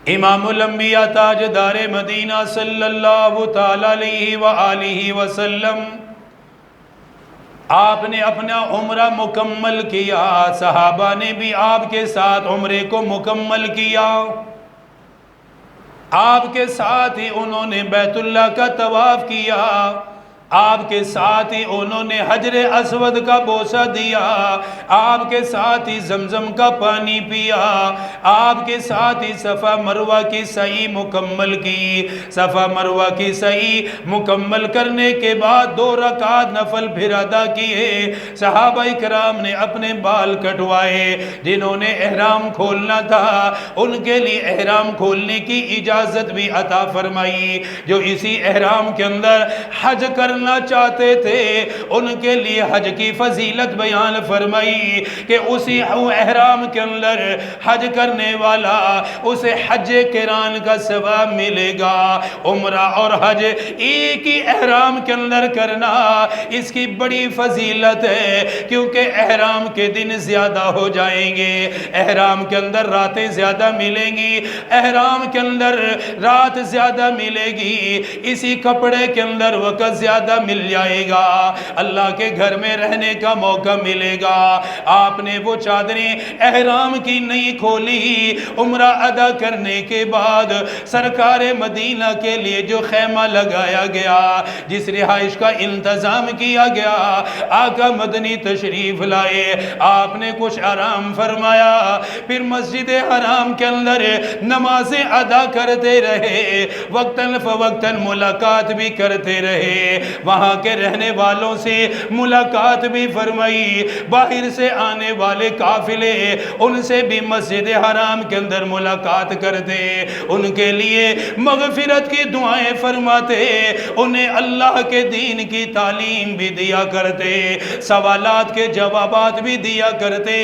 امام الانبیاء تاجدار مدینہ صلی اللہ تعالی علیہ وآلہ وسلم، آپ نے اپنا عمرہ مکمل کیا، صحابہ نے بھی آپ کے ساتھ عمرے کو مکمل کیا، آپ کے ساتھ ہی انہوں نے بیت اللہ کا طواف کیا، آپ کے ساتھ ہی انہوں نے حجر اسود کا بوسہ دیا، آپ کے ساتھ ہی زمزم کا پانی پیا، آپ کے ساتھ ہی صفا مروہ کی سعی مکمل کی۔ صفا مروہ کی سعی مکمل کرنے کے بعد 2 رکعت نفل پھر ادا کیے۔ صحابہ کرام نے اپنے بال کٹوائے، جنہوں نے احرام کھولنا تھا ان کے لیے احرام کھولنے کی اجازت بھی عطا فرمائی۔ جو اسی احرام کے اندر حج کرنا چاہتے تھے ان کے لیے حج کی فضیلت بیان فرمائی کہ اسی احرام کے اندر حج کرنے والا اسے حج قران کا ثواب ملے گا۔ عمرہ اور حج ایک ہی احرام کے اندر کرنا اس کی بڑی فضیلت ہے، کیونکہ احرام کے دن زیادہ ہو جائیں گے، احرام کے اندر راتیں زیادہ ملیں گی، احرام کے اندر رات زیادہ ملے گی، اسی کپڑے کے اندر وقت زیادہ مل جائے گا، اللہ کے گھر میں رہنے کا موقع ملے گا۔ آپ نے وہ چادریں احرام کی نہیں کھولی، عمرہ ادا کرنے کے بعد سرکار مدینہ کے لیے جو خیمہ لگایا گیا، جس رہائش کا انتظام کیا گیا، آقا مدنی تشریف لائے، آپ نے کچھ آرام فرمایا، پھر مسجد حرام کے اندر نمازیں ادا کرتے رہے، وقتاً فوقتاً ملاقات بھی کرتے رہے، وہاں کے رہنے والوں سے ملاقات بھی فرمائی، باہر سے آنے والے قافلے ان سے بھی مسجد حرام کے اندر ملاقات کرتے، ان کے لیے مغفرت کی دعائیں فرماتے، انہیں اللہ کے دین کی تعلیم بھی دیا کرتے، سوالات کے جوابات بھی دیا کرتے،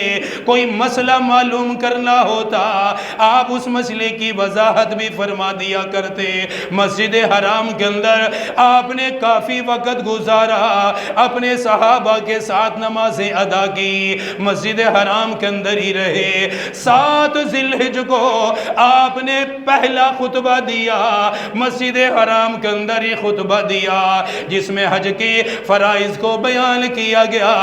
کوئی مسئلہ معلوم کرنا ہوتا آپ اس مسئلے کی وضاحت بھی فرما دیا کرتے۔ مسجد حرام کے اندر آپ نے کافی وقت گزارا، اپنے صحابہ کے ساتھ نمازیں ادا کی، مسجد حرام کے اندر ہی رہے۔ 7 ذی الحجہ کو آپ نے پہلا خطبہ دیا، مسجد حرام کے اندر ہی خطبہ دیا، جس میں حج کی فرائض کو بیان کیا گیا،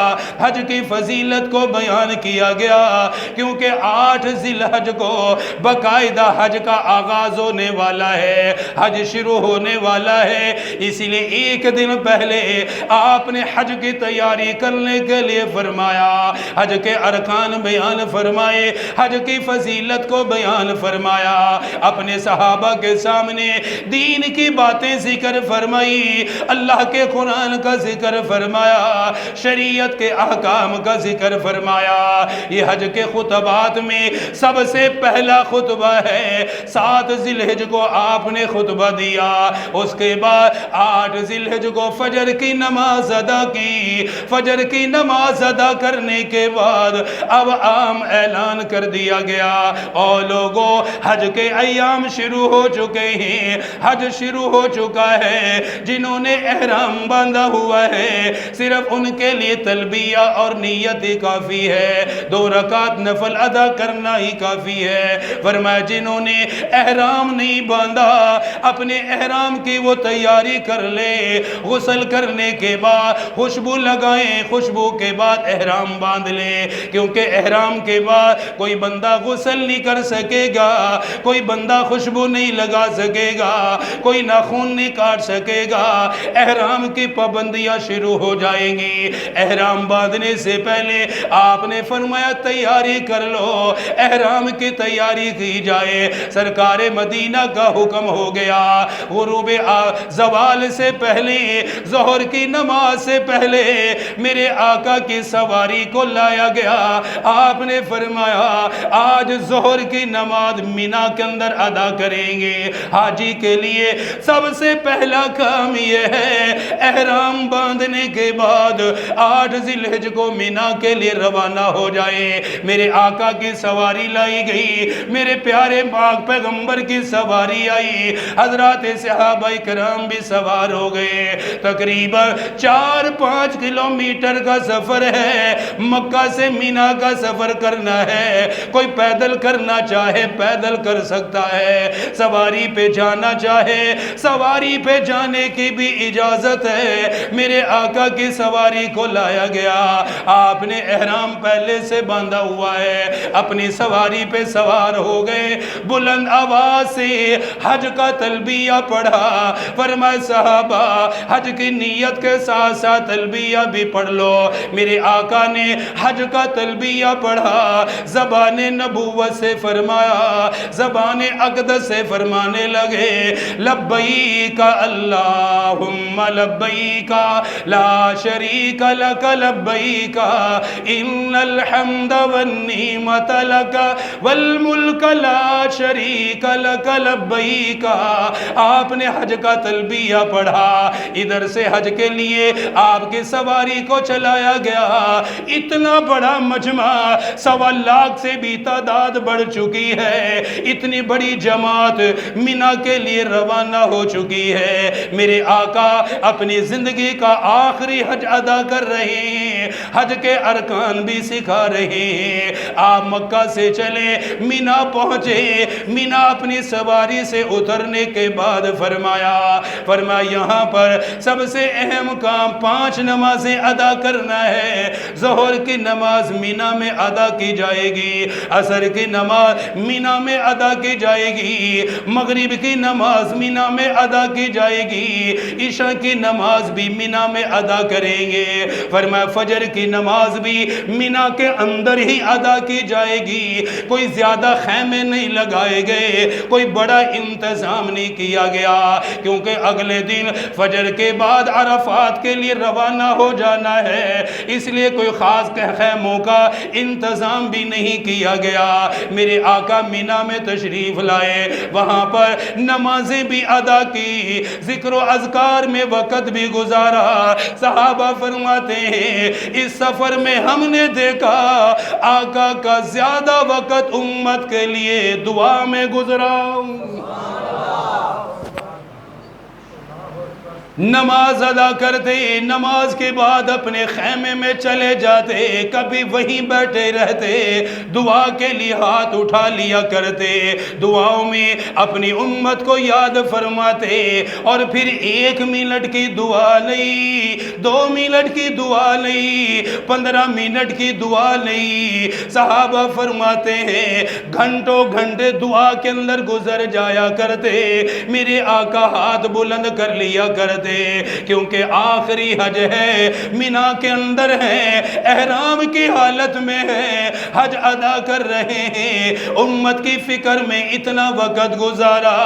حج کی فضیلت کو بیان کیا گیا، کیونکہ 8 ذی الحجہ کو باقاعدہ حج کا آغاز ہونے والا ہے، حج شروع ہونے والا ہے، اسی لیے ایک دن پہلے آپ نے حج کی تیاری کرنے کے لیے فرمایا، حج کے ارکان بیان فرمائے، حج کی فضیلت کو بیان فرمایا، اپنے صحابہ کے سامنے دین کی باتیں ذکر فرمائی، اللہ کے قرآن کا ذکر فرمایا، شریعت کے احکام کا ذکر فرمایا۔ یہ حج کے خطبات میں سب سے پہلا خطبہ ہے، 7 ذی الحجہ کو آپ نے خطبہ دیا، اس کے بعد 8 ذی الحجہ کو فجر کی نماز ادا کی، فجر کی نماز ادا کرنے کے بعد اب عام اعلان کر دیا گیا، اور لوگوں حج کے ایام شروع ہو چکے ہیں، حج شروع ہو چکا ہے، جنہوں نے احرام باندھا ہوا ہے صرف ان کے لیے تلبیہ اور نیت ہی کافی ہے، 2 رکعت نفل ادا کرنا ہی کافی ہے۔ فرمایا جنہوں نے احرام نہیں باندھا اپنے احرام کی وہ تیاری کر لے، غسل کرنے کے بعد خوشبو لگائیں، خوشبو کے بعد احرام باندھ لے، کیونکہ احرام کے بعد کوئی بندہ غسل نہیں کر سکے گا، کوئی بندہ خوشبو نہیں لگا سکے گا، کوئی ناخن نہیں کاٹ سکے گا، احرام کی پابندیاں شروع ہو جائیں گی۔ احرام باندھنے سے پہلے آپ نے فرمایا تیاری کر لو، احرام کی تیاری کی جائے۔ سرکار مدینہ کا حکم ہو گیا، غروب زوال سے پہلے، ظہر کی نماز سے پہلے میرے آقا کی سواری کو لایا گیا، آپ نے فرمایا آج ظہر کی نماز مینا کے اندر ادا کریں گے۔ حاجی کے لیے سب سے پہلا کام یہ ہے احرام باندھنے کے بعد 8 ذی الحجہ کو مینا کے لیے روانہ ہو جائے۔ میرے آقا کی سواری لائی گئی، میرے پیارے پاک پیغمبر کی سواری آئی، حضرات صحابہ کرام بھی سوار ہو گئے، تقریباً 4-5 کلومیٹر کا سفر ہے، مکہ سے مینا کا سفر کرنا ہے، کوئی پیدل کرنا چاہے پیدل کر سکتا ہے، سواری پہ جانا چاہے سواری پہ جانے کی بھی اجازت ہے۔ میرے آقا کی سواری کو لایا گیا، آپ نے احرام پہلے سے باندھا ہوا ہے، اپنی سواری پہ سوار ہو گئے، بلند آواز سے حج کا تلبیہ پڑھا، فرمائے صحابہ حج کی نیت کے ساتھ ساتھ تلبیہ بھی پڑھ لو۔ میرے آقا نے حج کا تلبیہ پڑھا، زبان نبوت سے فرمایا، زبان اقدس سے فرمانے لگے، لبیک اللہم لبیک لا شریک لک لبیک ان الحمد والنعمت لک والملک لا شریک لک لبیک۔ آپ نے حج کا تلبیہ پڑھا، ادھر سے حج کے لیے آپ کی سواری کو چلایا گیا، اتنا بڑا مجمع 1.25 لاکھ سے بھی تعداد بڑھ چکی ہے، اتنی بڑی جماعت مینا کے لیے روانہ ہو چکی ہے۔ میرے آقا اپنی زندگی کا آخری حج ادا کر رہے ہیں، حج کے ارکان بھی سکھا رہے ہیں۔ آپ مکہ سے چلے مینا پہنچے، مینا اپنی سواری سے اترنے کے بعد فرمایا یہاں پر سب سے اہم کام 5 نمازیں ادا کرنا ہے۔ ظہر کی نماز مینا میں ادا کی جائے گی، عصر کی نماز مینا میں ادا کی جائے گی، مغرب کی نماز مینا میں ادا کی جائے گی، عشاء کی نماز بھی مینا میں ادا کریں گے۔ فرمایا فجر کی نماز بھی مینا کے اندر ہی ادا کی جائے گی، کوئی زیادہ خیمے نہیں لگائے گئے، کوئی بڑا انتظام نہیں کیا گیا، کیونکہ اگلے دن فجر کے بعد عرفات کے لیے روانہ ہو جانا ہے، اس لیے کوئی خاص خیموں کا انتظام بھی نہیں کیا گیا۔ میرے آقا مینا میں تشریف لائے، وہاں پر نمازیں بھی ادا کی، ذکر و اذکار میں وقت بھی گزارا۔ صحابہ فرماتے ہیں اس سفر میں ہم نے دیکھا آقا کا زیادہ وقت امت کے لیے دعا میں گزرا۔ نماز ادا کرتے، نماز کے بعد اپنے خیمے میں چلے جاتے، کبھی وہیں بیٹھے رہتے، دعا کے لیے ہاتھ اٹھا لیا کرتے، دعاؤں میں اپنی امت کو یاد فرماتے، اور پھر 1 منٹ کی دعا نہیں، 2 منٹ کی دعا نہیں، 15 منٹ کی دعا نہیں، صحابہ فرماتے ہیں گھنٹوں گھنٹے دعا کے اندر گزر جایا کرتے۔ میرے آقا ہاتھ بلند کر لیا کرتے، کیونکہ آخری حج ہے، مینا کے اندر ہے، احرام کی حالت میں ہے، حج ادا کر رہے ہیں، امت کی فکر میں اتنا وقت گزارا،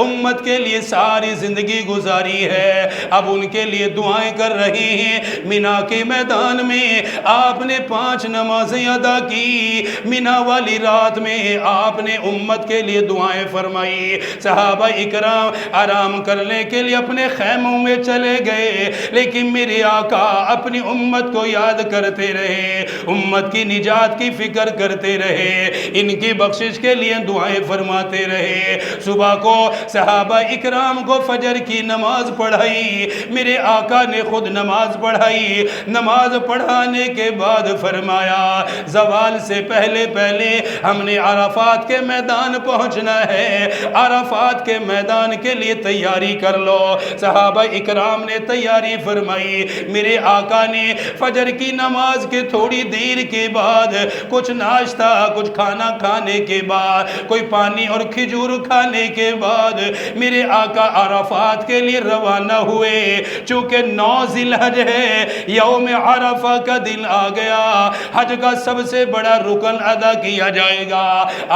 امت کے لیے ساری زندگی گزاری ہے، اب ان کے لیے دعائیں کر رہے ہیں۔ مینا کے میدان میں آپ نے 5 نمازیں ادا کی، مینا والی رات میں آپ نے امت کے لیے دعائیں فرمائی۔ صحابہ اکرام آرام کرنے کے لیے اپنے خیموں میں چلے گئے، لیکن میرے آقا اپنی امت کو یاد کرتے رہے، امت کی نجات کی فکر کرتے رہے، ان کی بخشش کے لیے دعائیں فرماتے رہے۔ صبح کو صحابہ اکرام کو فجر کی نماز پڑھائی، میرے آقا نے خود نماز پڑھائی، نماز پڑھانے کے بعد فرمایا زوال سے پہلے پہلے ہم نے عرفات کے میدان پہنچنا ہے، عرفات کے میدان کے لیے تیاری کر لو۔ صحابہ اکرام نے تیاری فرمائی، میرے آقا نے فجر کی نماز کے تھوڑی دیر کے بعد کچھ ناشتہ، کچھ کھانا کھانے کے بعد، کوئی پانی اور کھجور کھانے کے بعد میرے آقا عرفات کے لیے روانہ ہوئے۔ چونکہ 9 ذی الحج ہے، یوم عرفہ کا دن آ گیا، حج کا سب سے بڑا رکن ادا کیا جائے گا۔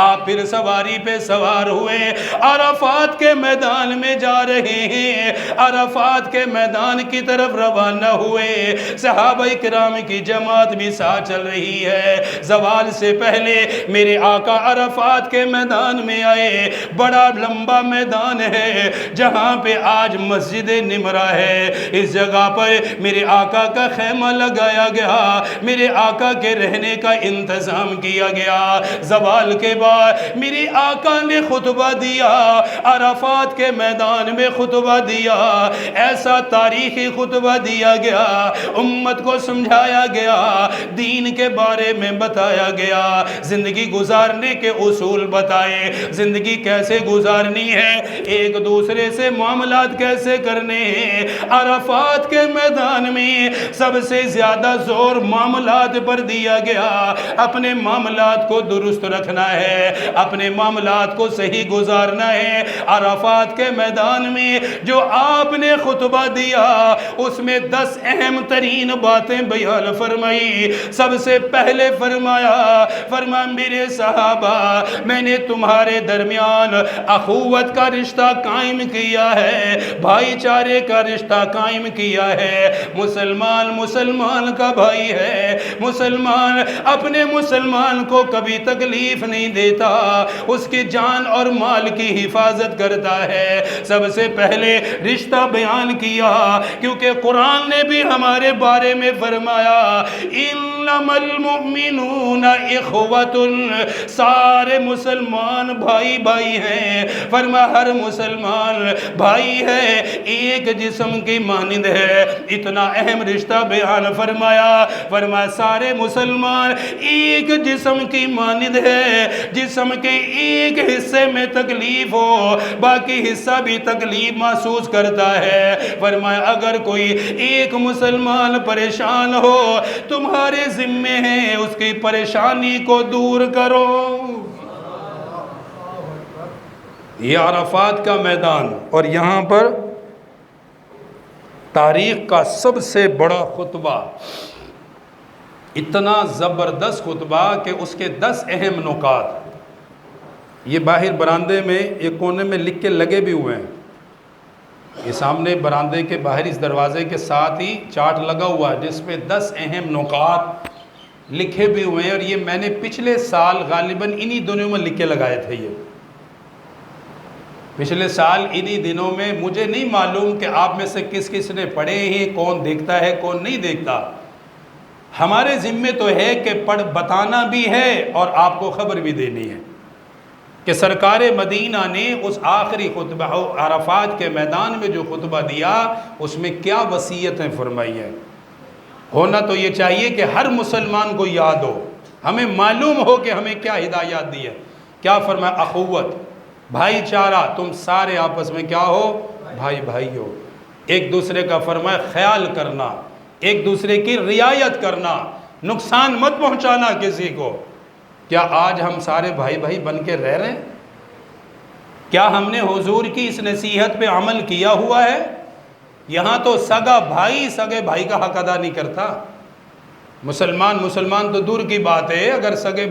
آپ پھر سواری پہ سوار ہوئے، عرفات کے میدان میں جا رہے ہیں، عرفات کے میدان کی طرف روانہ ہوئے، صحابہ کرام کی جماعت بھی ساتھ چل رہی ہے۔ زوال سے پہلے میرے آقا عرفات کے میدان میں آئے، بڑا لمبا میدان ہے جہاں پہ آج مسجد نمرہ ہے، اس جگہ پر میرے آقا کا خیمہ لگایا گیا، میرے آقا کے رہنے کا انتظام کیا گیا۔ زوال کے بعد میرے آقا نے خطبہ دیا، عرفات کے میدان میں خطبہ دیا، ایسا تاریخی خطبہ دیا گیا، امت کو سمجھایا گیا، دین کے بارے میں بتایا گیا، زندگی گزارنے کے اصول بتائے، زندگی کیسے گزارنی ہے، ایک دوسرے سے معاملات کیسے کرنے ہیں۔ عرفات کے میدان میں سب سے زیادہ زور معاملات پر دیا گیا، اپنے معاملات کو درست رکھنا ہے، اپنے معاملات کو صحیح گزارنا ہے۔ عرفات کے میدان میں جو آپ نے خطبہ دیا اس میں 10 اہم ترین باتیں بیان فرمائی۔ سب سے پہلے فرمایا میرے صحابہ، میں نے تمہارے درمیان اخوت کا رشتہ قائم کیا ہے، بھائی چارے کا رشتہ قائم کیا ہے۔ مسلمان کا بھائی ہے، مسلمان اپنے مسلمان کو کبھی تکلیف نہیں دیتا، اس کی جان اور مال کی حفاظت کرتا ہے۔ سب سے پہلے رشتہ بیان کیا، کیونکہ قرآن نے بھی ہمارے بارے میں فرمایا انما المؤمنون اخوۃ، سارے مسلمان بھائی بھائی ہیں۔ فرمایا ہر مسلمان بھائی ہے، ایک جسم کی مانند ہے۔ اتنا اہم رشتہ بیان فرمایا سارے مسلمان ایک جسم کی مانند ہے، جسم کے ایک حصے میں تکلیف ہو باقی حصہ بھی تکلیف محسوس کرتا ہے۔ فرمایا اگر کوئی ایک مسلمان پریشان ہو تمہارے ذمے ہے اس کی پریشانی کو دور کرو۔ یہ عرفات کا میدان، اور یہاں پر تاریخ کا سب سے بڑا خطبہ، اتنا زبردست خطبہ کہ اس کے 10 اہم نکات یہ باہر براندے میں ایک کونے میں لکھ کے لگے بھی ہوئے ہیں۔ یہ سامنے براندے کے باہر اس دروازے کے ساتھ ہی چارٹ لگا ہوا ہے جس پہ 10 اہم نکات لکھے بھی ہوئے ہیں، اور یہ میں نے پچھلے سال غالباً انہی دنوں میں لکھ کے لگائے تھے۔ یہ پچھلے سال انہی دنوں میں، مجھے نہیں معلوم کہ آپ میں سے کس کس نے پڑھے ہیں، کون دیکھتا ہے کون نہیں دیکھتا۔ ہمارے ذمے تو ہے کہ پڑھ بتانا بھی ہے اور آپ کو خبر بھی دینی ہے کہ سرکار مدینہ نے اس آخری خطبہ عرفات کے میدان میں جو خطبہ دیا اس میں کیا وصیتیں فرمائی ہیں۔ ہونا تو یہ چاہیے کہ ہر مسلمان کو یاد ہو، ہمیں معلوم ہو کہ ہمیں کیا ہدایات دی ہے۔ کیا فرمایا؟ اخوت، بھائی چارہ، تم سارے آپس میں کیا ہو؟ بھائی بھائی ہو۔ ایک دوسرے کا فرمایا خیال کرنا، ایک دوسرے کی رعایت کرنا، نقصان مت پہنچانا کسی کو۔ کیا آج ہم سارے بھائی بھائی بن کے رہ رہے ہیں؟ کیا ہم نے حضور کی اس نصیحت پہ عمل کیا ہوا ہے؟ یہاں تو سگا بھائی سگے بھائی کا حق ادا نہیں کرتا۔ مسلمان تو دور کی بات ہے، اگر سگے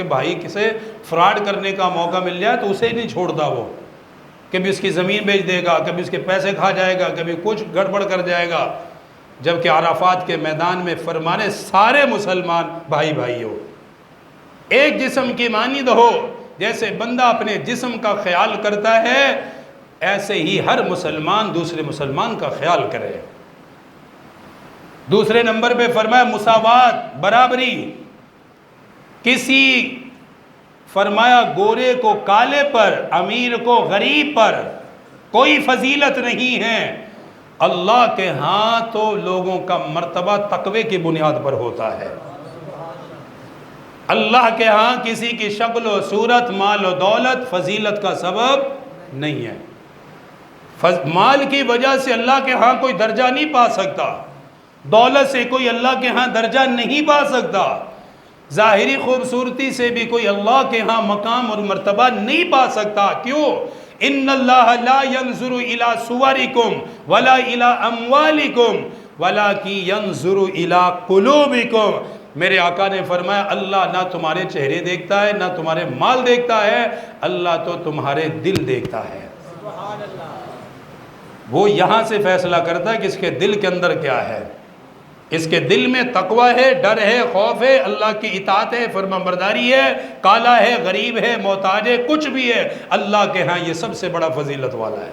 بھائی سے فراڈ کرنے کا موقع مل جائے تو اسے نہیں چھوڑتا وہ، کبھی اس کی زمین بیچ دے گا، کبھی اس کے پیسے کھا جائے گا، کبھی کچھ گڑبڑ کر جائے گا۔ جبکہ عرفات کے میدان میں فرمانے سارے مسلمان بھائی بھائی ہو، ایک جسم کی مانند ہو۔ جیسے بندہ اپنے جسم کا خیال کرتا ہے ایسے ہی ہر مسلمان دوسرے مسلمان کا خیال کرے۔ دوسرے نمبر پہ فرمایا مساوات، برابری۔ کسی فرمایا گورے کو کالے پر، امیر کو غریب پر کوئی فضیلت نہیں ہے۔ اللہ کے ہاں تو لوگوں کا مرتبہ تقوی کی بنیاد پر ہوتا ہے۔ اللہ کے ہاں کسی کی شکل و صورت، مال و دولت فضیلت کا سبب نہیں ہے۔ مال کی وجہ سے اللہ کے ہاں کوئی درجہ نہیں پا سکتا، دولت سے کوئی اللہ کے ہاں درجہ نہیں پا سکتا، ظاہری خوبصورتی سے بھی کوئی اللہ کے ہاں مقام اور مرتبہ نہیں پا سکتا۔ کیوں؟ ان اللہ لا ينظر الى صورکم ولا الى اموالکم ولکن ينظر الى قلوبکم۔ میرے آقا نے فرمایا اللہ نہ تمہارے چہرے دیکھتا ہے نہ تمہارے مال دیکھتا ہے، اللہ تو تمہارے دل دیکھتا ہے۔ وہ یہاں سے فیصلہ کرتا ہے کہ اس کے دل کے اندر کیا ہے۔ اس کے دل میں تقوی ہے، ڈر ہے، خوف ہے، اللہ کی اطاعت ہے، فرمانبرداری ہے، کالا ہے، غریب ہے، محتاج ہے، کچھ بھی ہے، اللہ کے ہاں یہ سب سے بڑا فضیلت والا ہے۔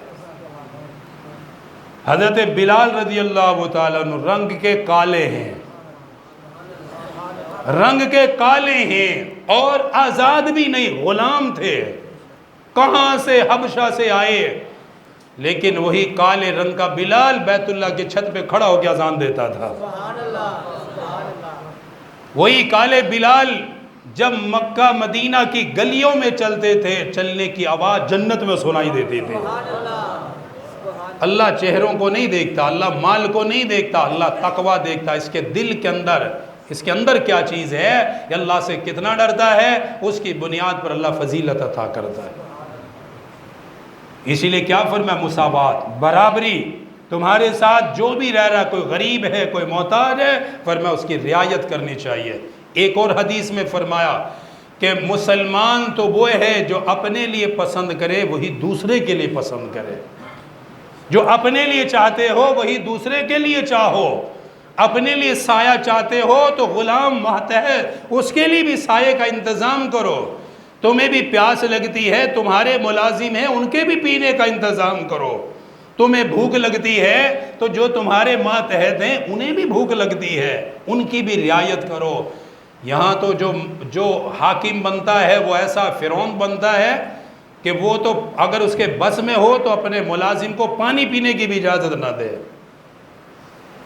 حضرت بلال رضی اللہ تعالیٰ عنہ رنگ کے کالے ہیں، رنگ کے کالے ہیں اور آزاد بھی نہیں، غلام تھے، کہاں سے؟ حبشہ سے آئے، لیکن وہی کالے رنگ کا بلال بیت اللہ کی چھت پہ کھڑا ہو کے اذان دیتا تھا۔ وہی کالے بلال جب مکہ مدینہ کی گلیوں میں چلتے تھے، چلنے کی آواز جنت میں سنائی دیتی تھی۔ اللہ چہروں کو نہیں دیکھتا، اللہ مال کو نہیں دیکھتا، اللہ تقوی دیکھتا۔ اس کے دل کے اندر، اس کے اندر کیا چیز ہے، یہ اللہ سے کتنا ڈرتا ہے، اس کی بنیاد پر اللہ فضیلت عطا کرتا ہے۔ اسی لیے کیا فرمایا، مساوات، برابری، تمہارے ساتھ جو بھی رہ رہا، کوئی غریب ہے، کوئی محتاج ہے، فرمایا اس کی رعایت کرنی چاہیے۔ ایک اور حدیث میں فرمایا کہ مسلمان تو وہ ہے جو اپنے لیے پسند کرے وہی دوسرے کے لیے پسند کرے، جو اپنے لیے چاہتے ہو وہی دوسرے کے لیے چاہو۔ اپنے لیے سایہ چاہتے ہو تو غلام ماتحت اس کے لیے بھی سائے کا انتظام کرو۔ تمہیں بھی پیاس لگتی ہے، تمہارے ملازم ہیں ان کے بھی پینے کا انتظام کرو۔ تمہیں بھوک لگتی ہے تو جو تمہارے ماتحت ہیں انہیں بھی بھوک لگتی ہے، ان کی بھی رعایت کرو۔ یہاں تو جو حاکم بنتا ہے وہ ایسا فرعون بنتا ہے کہ وہ تو اگر اس کے بس میں ہو تو اپنے ملازم کو پانی پینے کی بھی اجازت نہ دے،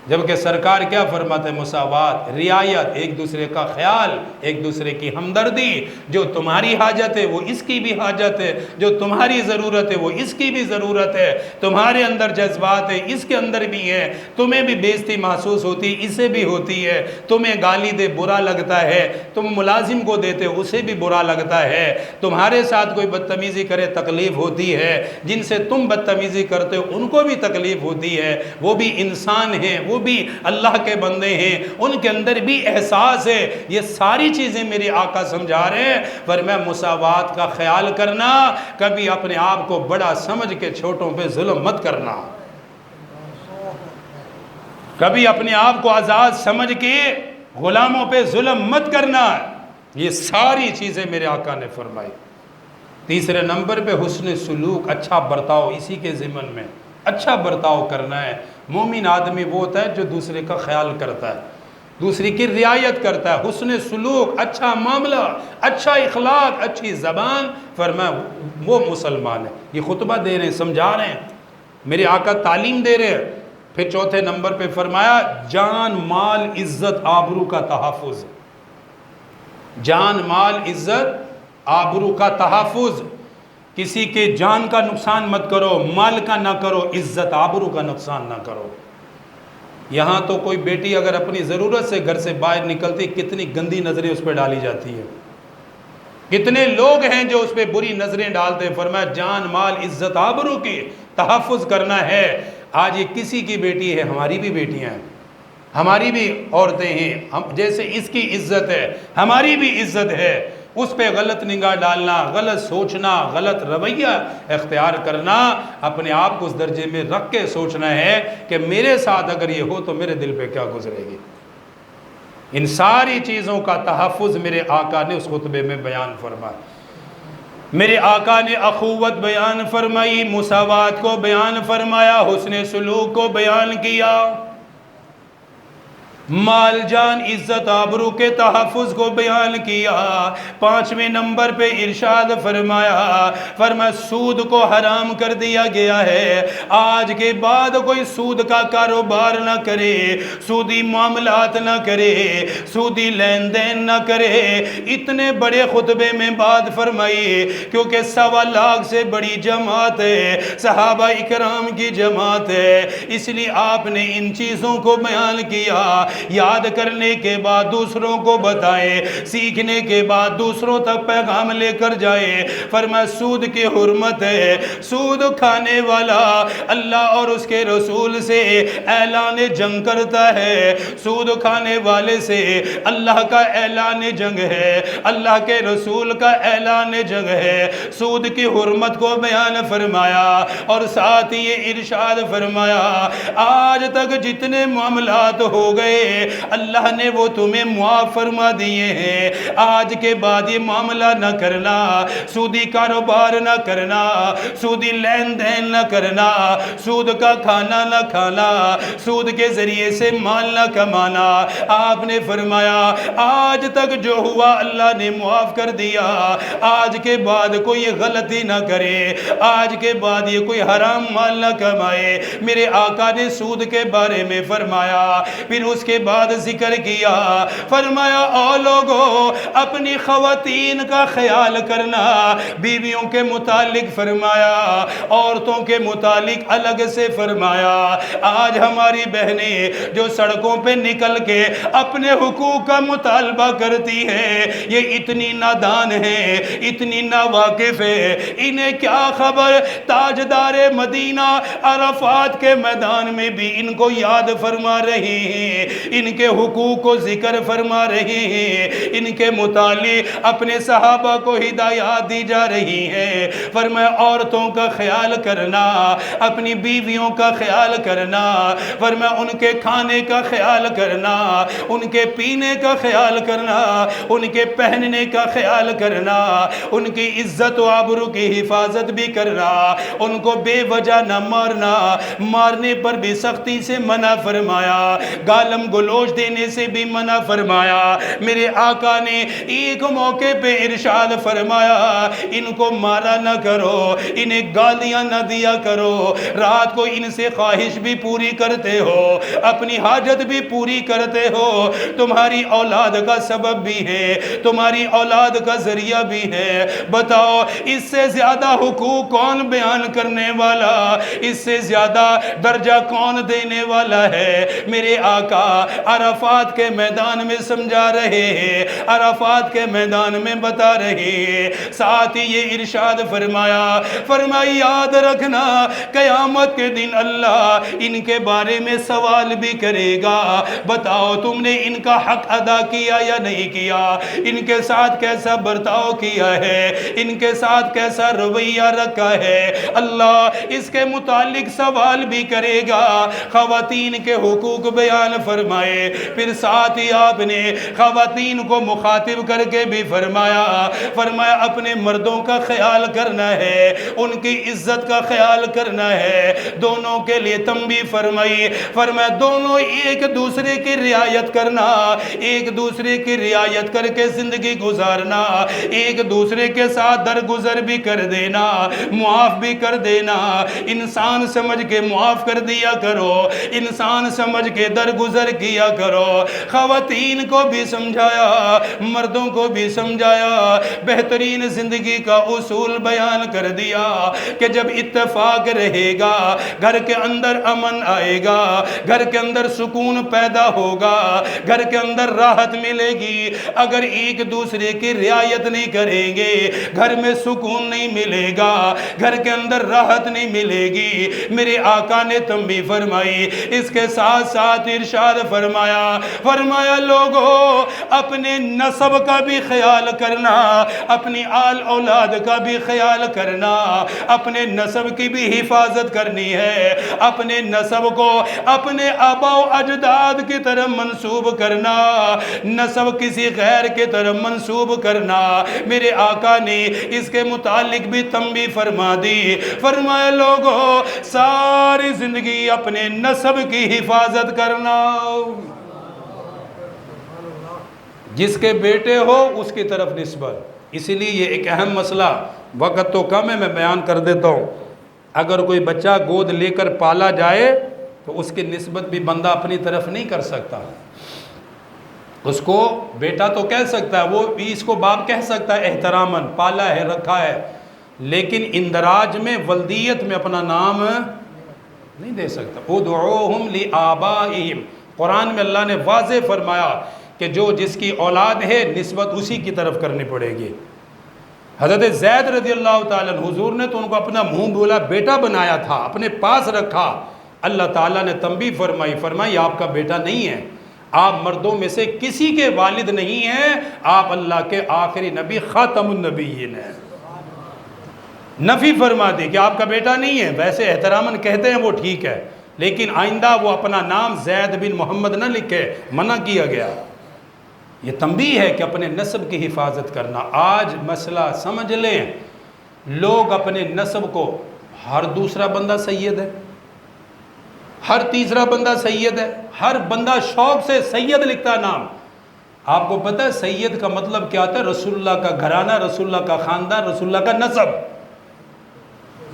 جبکہ سرکار کیا فرماتے ہیں، مساوات، رعایت، ایک دوسرے کا خیال، ایک دوسرے کی ہمدردی، جو تمہاری حاجت ہے وہ اس کی بھی حاجت ہے، جو تمہاری ضرورت ہے وہ اس کی بھی ضرورت ہے، تمہارے اندر جذبات ہے اس کے اندر بھی ہے، تمہیں بھی بے عزتی محسوس ہوتی اسے بھی ہوتی ہے، تمہیں گالی دے برا لگتا ہے، تم ملازم کو دیتے اسے بھی برا لگتا ہے، تمہارے ساتھ کوئی بدتمیزی کرے تکلیف ہوتی ہے، جن سے تم بدتمیزی کرتے ہو ان کو بھی تکلیف ہوتی ہے، وہ بھی انسان ہیں، وہ بھی اللہ کے بندے ہیں، ان کے اندر بھی احساس ہے۔ یہ ساری چیزیں میرے آقا سمجھا رہے ہیں، فرمایا مساوات کا خیال کرنا، کبھی اپنے آپ کو بڑا سمجھ کے چھوٹوں پہ ظلم مت کرنا، کبھی اپنے آپ کو آزاد سمجھ کے غلاموں پہ ظلم مت کرنا۔ یہ ساری چیزیں میرے آقا نے فرمائی۔ تیسرے نمبر پہ حسن سلوک، اچھا برتاؤ، اسی کے ضمن میں اچھا برتاؤ کرنا ہے۔ مومن آدمی وہ ہوتا ہے جو دوسرے کا خیال کرتا ہے، دوسری کی رعایت کرتا ہے، حسن سلوک، اچھا معاملہ، اچھا اخلاق، اچھی زبان، فرمایا وہ مسلمان ہے۔ یہ خطبہ دے رہے ہیں، سمجھا رہے ہیں، میرے آقا تعلیم دے رہے ہیں۔ پھر چوتھے نمبر پہ فرمایا جان مال عزت آبرو کا تحفظ، جان مال عزت آبرو کا تحفظ، کسی کے جان کا نقصان مت کرو، مال کا نہ کرو، عزت آبرو کا نقصان نہ کرو۔ یہاں تو کوئی بیٹی اگر اپنی ضرورت سے گھر سے باہر نکلتی کتنی گندی نظریں اس پہ ڈالی جاتی ہے، کتنے لوگ ہیں جو اس پہ بری نظریں ڈالتے ہیں۔ فرمایا جان مال عزت آبرو کی تحفظ کرنا ہے۔ آج یہ کسی کی بیٹی ہے، ہماری بھی بیٹیاں ہیں، ہماری بھی عورتیں ہیں، جیسے اس کی عزت ہے ہماری بھی عزت ہے، اس پہ غلط نگاہ ڈالنا، غلط سوچنا، غلط رویہ اختیار کرنا، اپنے آپ کو اس درجے میں رکھ کے سوچنا ہے کہ میرے ساتھ اگر یہ ہو تو میرے دل پہ کیا گزرے گی۔ ان ساری چیزوں کا تحفظ میرے آقا نے اس خطبے میں بیان فرمایا۔ میرے آقا نے اخوت بیان فرمائی، مساوات کو بیان فرمایا، حسن سلوک کو بیان کیا، مال جان عزت آبرو کے تحفظ کو بیان کیا۔ پانچویں نمبر پہ ارشاد فرمایا سود کو حرام کر دیا گیا ہے، آج کے بعد کوئی سود کا کاروبار نہ کرے، سودی معاملات نہ کرے، سودی لین دین نہ کرے۔ اتنے بڑے خطبے میں بات فرمائی کیونکہ 1.25 لاکھ سے بڑی جماعت ہے، صحابہ اکرام کی جماعت ہے، اس لیے آپ نے ان چیزوں کو بیان کیا۔ یاد کرنے کے بعد دوسروں کو بتائے، سیکھنے کے بعد دوسروں تک پیغام لے کر جائے۔ فرمایا سود کی حرمت ہے، سود کھانے والا اللہ اور اس کے رسول سے اعلان جنگ کرتا ہے، سود کھانے والے سے اللہ کا اعلان جنگ ہے، اللہ کے رسول کا اعلان جنگ ہے۔ سود کی حرمت کو بیان فرمایا اور ساتھ یہ ارشاد فرمایا آج تک جتنے معاملات ہو گئے اللہ نے وہ تمہیں معاف فرما دیے ہیں، آج کے بعد یہ معاملہ نہ کرنا، سودی کاروبار نہ کرنا، سودی لین دین نہ کرنا، سود کا کھانا نہ کھانا، سود کے ذریعے سے مال نہ کمانا۔ آپ نے فرمایا آج تک جو ہوا اللہ نے معاف کر دیا، آج کے بعد کوئی غلطی نہ کرے، آج کے بعد یہ کوئی حرام مال نہ کمائے۔ میرے آقا نے سود کے بارے میں فرمایا، پھر اس کے بعد ذکر کیا، فرمایا اے لوگو اپنی خواتین کا خیال کرنا، بیویوں کے متعلق فرمایا، عورتوں کے متعلق الگ سے فرمایا۔ آج ہماری بہنیں جو سڑکوں پہ نکل کے اپنے حقوق کا مطالبہ کرتی ہیں، یہ اتنی نادان ہیں، اتنی ناواقف ہے، انہیں کیا خبر تاجدار مدینہ عرفات کے میدان میں بھی ان کو یاد فرما رہے ہیں، ان کے حقوق کو ذکر فرما رہے ہیں، ان کے متعلق اپنے صحابہ کو ہدایات دی جا رہی ہیں۔ فرمایا عورتوں کا خیال کرنا، اپنی بیویوں کا خیال کرنا، فرمایا ان کے کھانے کا خیال کرنا، ان کے پینے کا خیال کرنا، ان کے پہننے کا خیال کرنا، ان کی عزت و آبرو کی حفاظت بھی کرنا، ان کو بے وجہ نہ مارنا، مارنے پر بھی سختی سے منع فرمایا، گالم گلوچ دینے سے بھی منع فرمایا۔ میرے آقا نے ایک موقع پہ ارشاد فرمایا ان کو مارا نہ کرو، انہیں گالیاں نہ دیا کرو، رات کو ان سے خواہش بھی پوری کرتے ہو، اپنی حاجت بھی پوری کرتے ہو، تمہاری اولاد کا سبب بھی ہے، تمہاری اولاد کا ذریعہ بھی ہے، بتاؤ اس سے زیادہ حقوق کون بیان کرنے والا، اس سے زیادہ درجہ کون دینے والا ہے؟ میرے آقا عرفات کے میدان میں سمجھا رہے ہیں، عرفات کے میدان میں بتا رہے ہیں، ساتھ ہی یہ ارشاد فرمایا، فرمایا یاد رکھنا قیامت کے دن اللہ ان کے بارے میں سوال بھی کرے گا، بتاؤ تم نے ان کا حق ادا کیا یا نہیں کیا، ان کے ساتھ کیسا برتاؤ کیا ہے، ان کے ساتھ کیسا رویہ رکھا ہے، اللہ اس کے متعلق سوال بھی کرے گا۔ خواتین کے حقوق بیان فرمائے، پھر ساتھ ہی آپ نے خواتین کو مخاطب کر کے بھی فرمایا، فرمایا اپنے مردوں کا خیال کرنا ہے، ان کی عزت کا خیال کرنا ہے، دونوں کے لیے تنبیہ فرمائی، فرمایا دونوں ایک دوسرے کی رعایت کرنا، ایک دوسرے کی رعایت کر کے زندگی گزارنا، ایک دوسرے کے ساتھ درگزر بھی کر دینا، معاف بھی کر دینا، انسان سمجھ کے معاف کر دیا کرو، انسان سمجھ کے درگزر کیا کرو۔ خواتین کو بھی سمجھایا، مردوں کو بھی سمجھایا، بہترین زندگی کا اصول بیان کر دیا کہ جب اتفاق رہے گا گھر کے اندر امن آئے گا، گھر کے اندر سکون پیدا ہوگا، گھر کے اندر راحت ملے گی۔ اگر ایک دوسرے کی رعایت نہیں کریں گے گھر میں سکون نہیں ملے گا، گھر کے اندر راحت نہیں ملے گی۔ میرے آقا نے تنبیہ فرمائی، اس کے ساتھ ساتھ ارشاد فرمایا، فرمایا لوگو اپنے نسب کا بھی خیال کرنا، اپنی آل اولاد کا بھی خیال کرنا، اپنے نسب کی بھی حفاظت کرنی ہے، اپنے نسب کو اپنے آبا و اجداد کی طرف منسوب کرنا، نسب کسی غیر کی طرف منسوب کرنا۔ میرے آقا نے اس کے متعلق بھی تنبیہ فرما دی، فرمایا لوگو ساری زندگی اپنے نسب کی حفاظت کرنا، جس کے بیٹے ہو اس کی طرف نسبت۔ اسی لیے یہ ایک اہم مسئلہ، وقت تو کم ہے میں بیان کر دیتا ہوں، اگر کوئی بچہ گود لے کر پالا جائے تو اس کی نسبت بھی بندہ اپنی طرف نہیں کر سکتا، اس کو بیٹا تو کہہ سکتا ہے، وہ بھی اس کو باپ کہہ سکتا ہے، احتراماً پالا ہے رکھا ہے، لیکن اندراج میں ولدیت میں اپنا نام نہیں دے سکتا۔ ادعوہم لآبائہم، قرآن میں اللہ نے واضح فرمایا کہ جو جس کی اولاد ہے نسبت اسی کی طرف کرنی پڑے گی۔ حضرت زید رضی اللہ تعالیٰ عنہ، حضور نے تو ان کو اپنا منہ بولا بیٹا بنایا تھا، اپنے پاس رکھا، اللہ تعالیٰ نے تنبیہ فرمائی، فرمائی آپ کا بیٹا نہیں ہے، آپ مردوں میں سے کسی کے والد نہیں ہیں، آپ اللہ کے آخری نبی خاتم النبیین ہیں۔ نفی فرما دی کہ آپ کا بیٹا نہیں ہے، ویسے احتراماً کہتے ہیں وہ ٹھیک ہے، لیکن آئندہ وہ اپنا نام زید بن محمد نہ لکھے، منع کیا گیا۔ یہ تنبیہ ہے کہ اپنے نسب کی حفاظت کرنا۔ آج مسئلہ سمجھ لیں، لوگ اپنے نسب کو، ہر دوسرا بندہ سید ہے، ہر تیسرا بندہ سید ہے، ہر بندہ شوق سے سید لکھتا نام۔ آپ کو پتہ ہے سید کا مطلب کیا ہوتا ہے؟ رسول اللہ کا گھرانہ، رسول اللہ کا خاندان، رسول اللہ کا نسب۔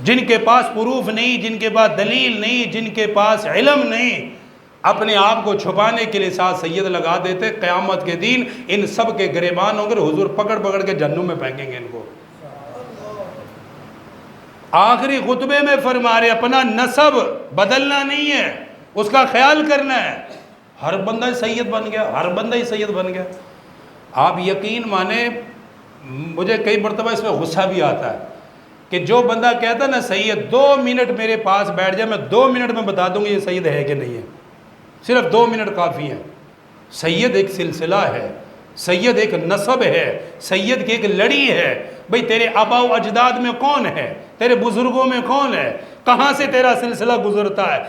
جن کے پاس پروف نہیں، جن کے پاس دلیل نہیں، جن کے پاس علم نہیں، اپنے آپ کو چھپانے کے لیے ساتھ سید لگا دیتے۔ قیامت کے دن ان سب کے گریبان ہوں گے، حضور پکڑ پکڑ کے جہنم میں پھینکیں گے ان کو۔ آخری خطبے میں فرما رہے اپنا نسب بدلنا نہیں ہے، اس کا خیال کرنا ہے۔ ہر بندہ سید بن گیا، ہر بندہ ہی سید بن گیا۔ آپ یقین مانیں، مجھے کئی مرتبہ اس میں غصہ بھی آتا ہے کہ جو بندہ کہتا ہے نا سید، 2 منٹ میرے پاس بیٹھ جائے، میں 2 منٹ میں بتا دوں گا یہ سید ہے کہ نہیں ہے، صرف 2 منٹ کافی ہیں۔ سید ایک سلسلہ ہے، سید ایک نسب ہے، سید کی ایک لڑی ہے۔ بھئی تیرے آبا و اجداد میں کون ہے؟ تیرے بزرگوں میں کون ہے؟ کہاں سے تیرا سلسلہ گزرتا ہے؟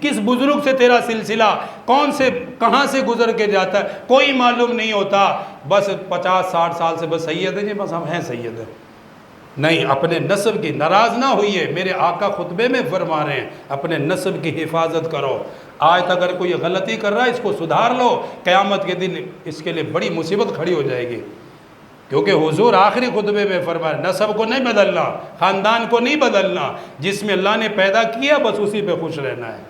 کس بزرگ سے تیرا سلسلہ کہاں سے گزر کے جاتا ہے؟ کوئی معلوم نہیں ہوتا۔ بس 50-60 سال سے بس سید ہے جی، بس ہم ہیں سید ہیں۔ نہیں، اپنے نسب کی ناراض نہ ہوئیے۔ میرے آقا خطبے میں فرما رہے ہیں اپنے نسب کی حفاظت کرو۔ آج اگر کوئی غلطی کر رہا ہے اس کو سدھار لو، قیامت کے دن اس کے لیے بڑی مصیبت کھڑی ہو جائے گی۔ کیونکہ حضور آخری خطبے میں فرما رہے نسب کو نہیں بدلنا، خاندان کو نہیں بدلنا، جس میں اللہ نے پیدا کیا بس اسی پہ خوش رہنا ہے۔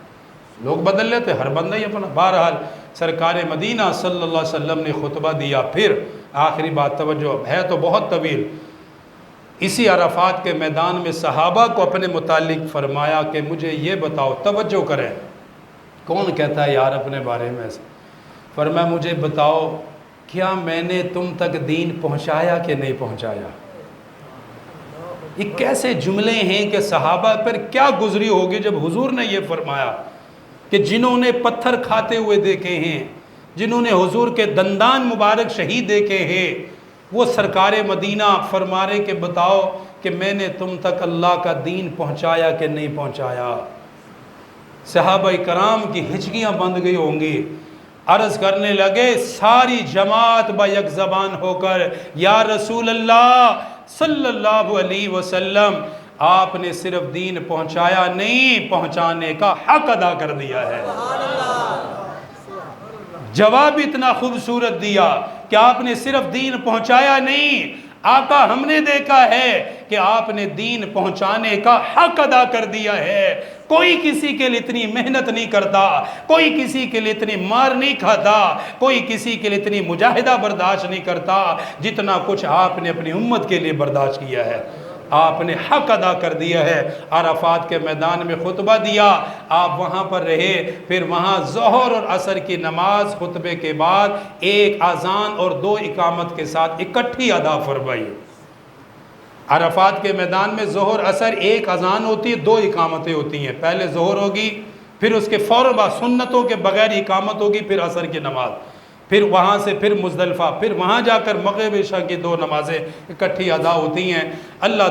لوگ بدل لیتے، ہر بندہ ہی اپنا۔ بہرحال سرکار مدینہ صلی اللہ علیہ وسلم نے خطبہ دیا، پھر آخری بات توجہ ہے تو بہت طویل۔ اسی عرفات کے میدان میں صحابہ کو اپنے متعلق فرمایا کہ مجھے یہ بتاؤ، توجہ کریں، کون کہتا ہے یار اپنے بارے میں ایسا؟ فرمایا مجھے بتاؤ کیا میں نے تم تک دین پہنچایا کہ نہیں پہنچایا؟ یہ کیسے جملے ہیں کہ صحابہ پر کیا گزری ہوگی جب حضور نے یہ فرمایا کہ جنہوں نے پتھر کھاتے ہوئے دیکھے ہیں، جنہوں نے حضور کے دندان مبارک شہید دیکھے ہیں، وہ سرکار مدینہ فرما رہے کہ بتاؤ کہ میں نے تم تک اللہ کا دین پہنچایا کہ نہیں پہنچایا؟ صحابہ کرام کی ہچکیاں بند گئی ہوں گی، عرض کرنے لگے ساری جماعت با یک زبان ہو کر، یا رسول اللہ صلی اللہ علیہ وسلم، آپ نے صرف دین پہنچایا نہیں، پہنچانے کا حق ادا کر دیا ہے۔ جواب اتنا خوبصورت دیا کہ آپ نے صرف دین پہنچایا نہیں، آقا ہم نے دیکھا ہے کہ آپ نے دین پہنچانے کا حق ادا کر دیا ہے۔ کوئی کسی کے لیے اتنی محنت نہیں کرتا، کوئی کسی کے لیے اتنی مار نہیں کھاتا، کوئی کسی کے لیے اتنی مجاہدہ برداشت نہیں کرتا جتنا کچھ آپ نے اپنی امت کے لیے برداشت کیا ہے۔ آپ نے حق ادا کر دیا ہے۔ عرفات کے میدان میں خطبہ دیا، آپ وہاں پر رہے، پھر وہاں ظہر اور عصر کی نماز خطبے کے بعد 1 اذان اور 2 اقامت کے ساتھ اکٹھی ادا فرمائی۔ عرفات کے میدان میں ظہر عصر 1 اذان ہوتی ہے، 2 اقامتیں ہوتی ہیں۔ پہلے ظہر ہوگی، پھر اس کے فوراً بعد سنتوں کے بغیر اقامت ہوگی، پھر عصر کی نماز، پھر وہاں سے پھر مزدلفہ، پھر وہاں جا کر مغرب عشاء کی 2 نمازیں اکٹھی ادا ہوتی ہیں۔ اللہ